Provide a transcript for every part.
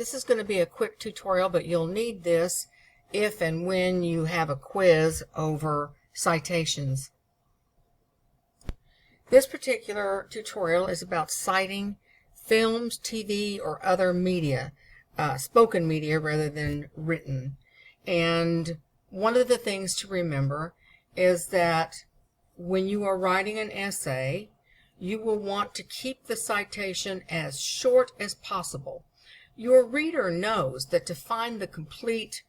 This is going to be a quick tutorial, but you'll need this if and when you have a quiz over citations. This particular tutorial is about citing films, TV, or other media, spoken media rather than written. And one of the things to remember is that when you are writing an essay, you will want to keep the citation as short as possible. Your reader knows that to find the complete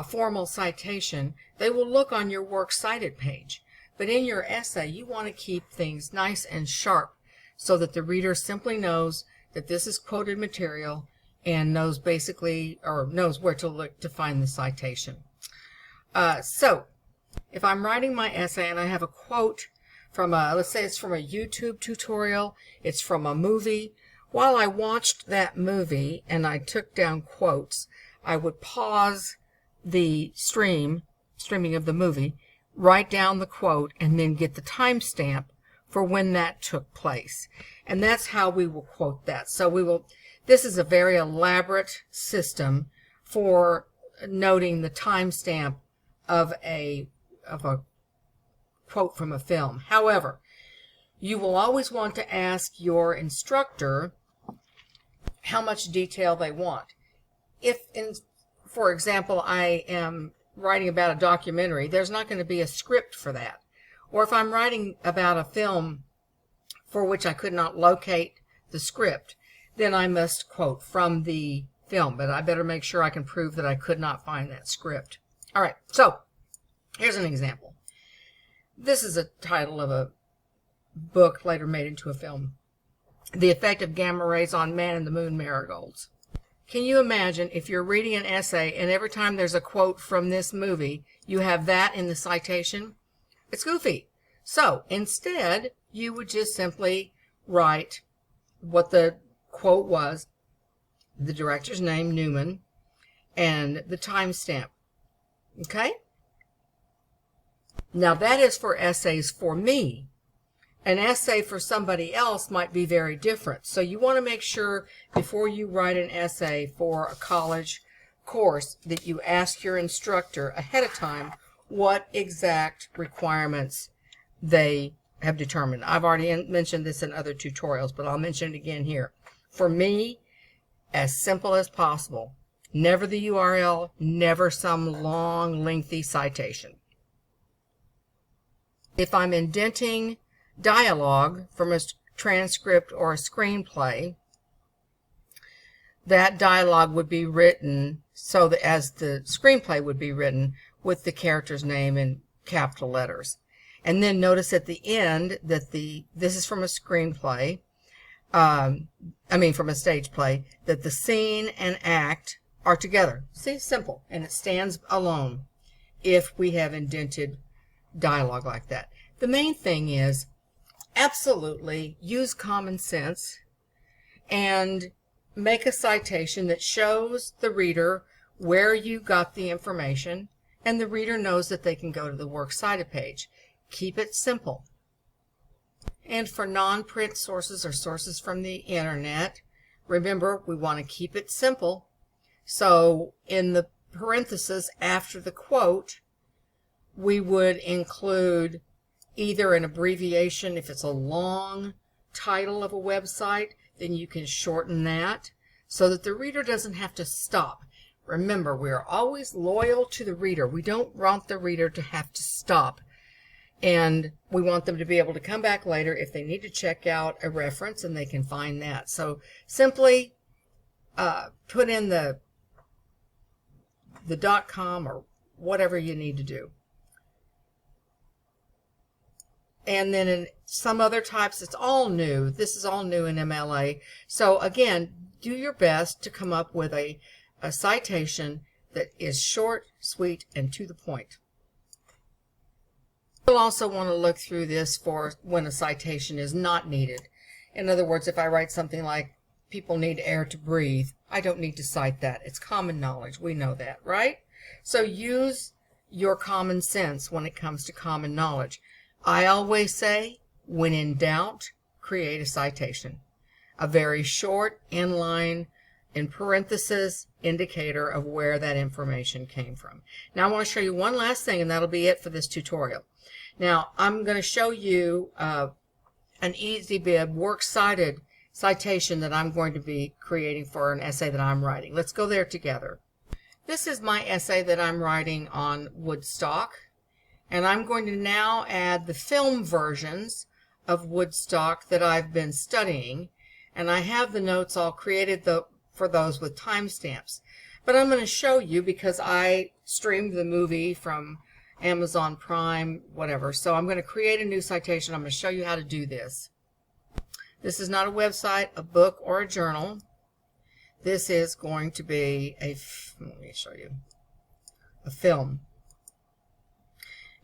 formal citation, they will look on your Works Cited page. But in your essay, you want to keep things nice and sharp so that the reader simply knows that this is quoted material and knows knows where to look to find the citation. So if I'm writing my essay and I have a quote from let's say it's from a YouTube tutorial, it's from a movie. While I watched that movie and I took down quotes, I would pause the streaming of the movie, write down the quote, and then get the timestamp for when that took place. And that's how we will quote that. So this is a very elaborate system for noting the timestamp of a quote from a film. However, you will always want to ask your instructor how much detail they want. If, for example, I am writing about a documentary, there's not going to be a script for that. Or if I'm writing about a film for which I could not locate the script, then I must quote from the film, but I better make sure I can prove that I could not find that script. All right, so here's an example. This is a title of a book later made into a film. The Effect of Gamma Rays on Man in the Moon Marigolds. Can you imagine if you're reading an essay and every time there's a quote from this movie, you have that in the citation? It's goofy. So instead, you would just simply write what the quote was, the director's name, Newman, and the timestamp. Okay? Now that is for essays for me. An essay for somebody else might be very different. So you want to make sure before you write an essay for a college course that you ask your instructor ahead of time what exact requirements they have determined. I've already mentioned this in other tutorials, but I'll mention it again here. For me, as simple as possible. Never the URL, never some long, lengthy citation. If I'm indenting dialogue from a transcript or a screenplay, that dialogue would be written so that as the screenplay would be written with the character's name in capital letters. And then notice at the end that this is from a screenplay, from a stage play, that the scene and act are together. See, simple, and it stands alone if we have indented dialogue like that. The main thing is absolutely use common sense and make a citation that shows the reader where you got the information, and the reader knows that they can go to the Works Cited page. Keep it simple. And for non-print sources or sources from the internet, remember, we want to keep it simple. So in the parenthesis after the quote, we would include either an abbreviation. If it's a long title of a website, then you can shorten that so that the reader doesn't have to stop. Remember, we are always loyal to the reader. We don't want the reader to have to stop. And we want them to be able to come back later if they need to check out a reference, and they can find that. So simply put in the .com or whatever you need to do. And then in some other types, it's all new. This is all new in MLA. So again, do your best to come up with a citation that is short, sweet, and to the point. You'll also want to look through this for when a citation is not needed. In other words, if I write something like, people need air to breathe, I don't need to cite that. It's common knowledge. We know that, right? So use your common sense when it comes to common knowledge. I always say, when in doubt, create a citation. A very short, inline, in parentheses, indicator of where that information came from. Now I want to show you one last thing, and that'll be it for this tutorial. Now I'm going to show you an EasyBib works cited citation that I'm going to be creating for an essay that I'm writing. Let's go there together. This is my essay that I'm writing on Woodstock, and I'm going to now add the film versions of Woodstock that I've been studying, and I have the notes all created for those with timestamps. But I'm going to show you because I streamed the movie from Amazon Prime, whatever. So I'm going to create a new citation. I'm going to show you how to do this. This is not a website, a book, or a journal. This is going to be let me show you, a film.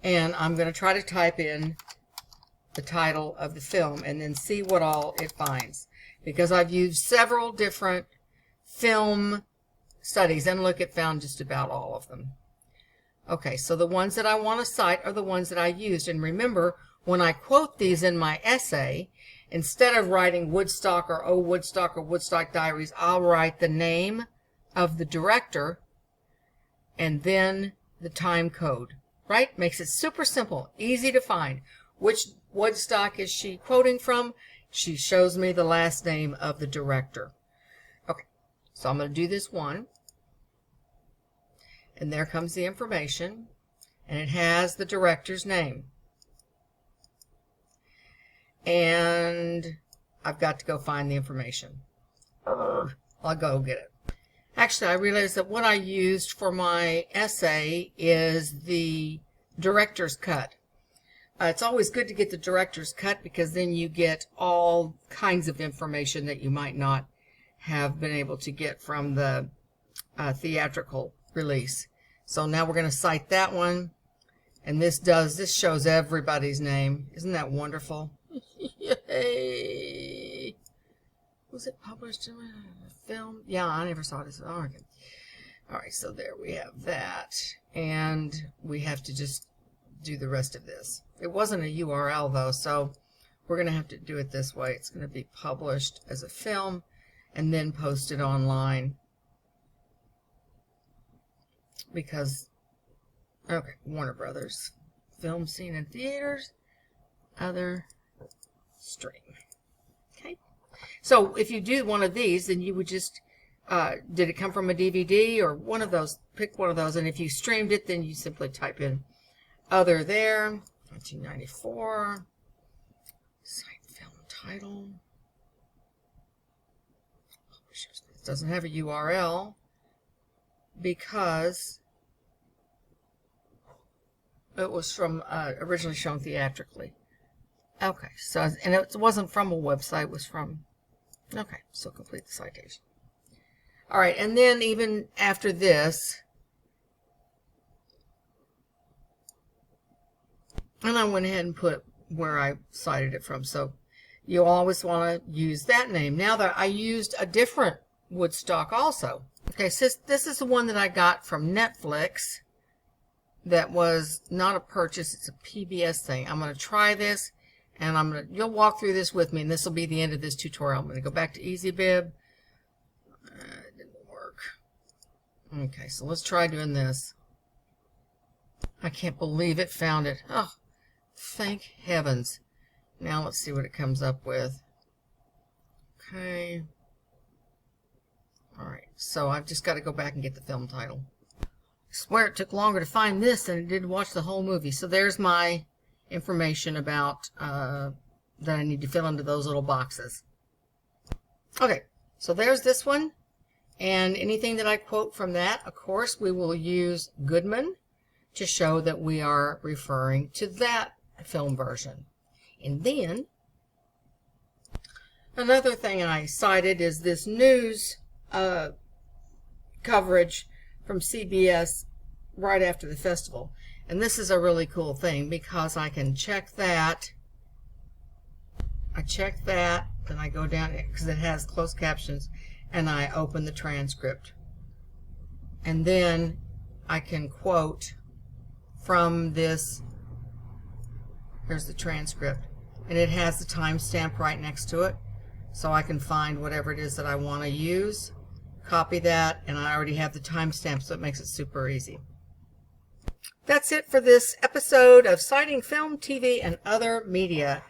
And I'm going to try to type in the title of the film and then see what all it finds, because I've used several different film studies, and look, it found just about all of them. Okay, so the ones that I want to cite are the ones that I used, and remember, when I quote these in my essay, instead of writing Woodstock or Oh Woodstock or Woodstock Diaries, I'll write the name of the director and then the time code, right? Makes it super simple, easy to find. Which Woodstock is she quoting from? She shows me the last name of the director. Okay, so I'm going to do this one. And there comes the information. And it has the director's name. And I've got to go find the information. I'll go get it. Actually, I realized that what I used for my essay is the director's cut. It's always good to get the director's cut, because then you get all kinds of information that you might not have been able to get from the theatrical release. So now we're going to cite that one, and this shows everybody's name. Isn't that wonderful? Yay! Was it published in a film? Yeah, I never saw this. Oh, okay. All right, so there we have that, and we have to just do the rest of this. It wasn't a URL though, so we're going to have to do it this way. It's going to be published as a film and then posted online, because, okay, Warner Brothers, film seen in theaters, other stream. Okay, so if you do one of these, then you would just, did it come from a DVD or one of those? Pick one of those, and if you streamed it, then you simply type in other there, 1994, cite film title. It doesn't have a URL because it was from originally shown theatrically. Okay, so, and it wasn't from a website, it was from, okay, so complete the citation. All right, and then even after this, and I went ahead and put where I cited it from. So you always want to use that name. Now that I used a different Woodstock also. Okay, so this is the one that I got from Netflix. That was not a purchase, it's a PBS thing. I'm going to try this, and you'll walk through this with me, and this will be the end of this tutorial. I'm going to go back to EasyBib. It didn't work. Okay, so let's try doing this. I can't believe it found it. Oh, thank heavens. Now let's see what it comes up with. Okay. Alright, so I've just got to go back and get the film title. I swear it took longer to find this than it did to watch the whole movie. So there's my information about that I need to fill into those little boxes. Okay, so there's this one. And anything that I quote from that, of course, we will use Goodman to show that we are referring to that film version. And then another thing I cited is this news coverage from CBS right after the festival. And this is a really cool thing because I can check that. I check that, then I go down because it has closed captions, and I open the transcript. And then I can quote from this. Here's the transcript, and it has the timestamp right next to it, so I can find whatever it is that I want to use. copy that, and I already have the timestamp, so it makes it super easy. That's it for this episode of Citing Film, TV, and Other Media.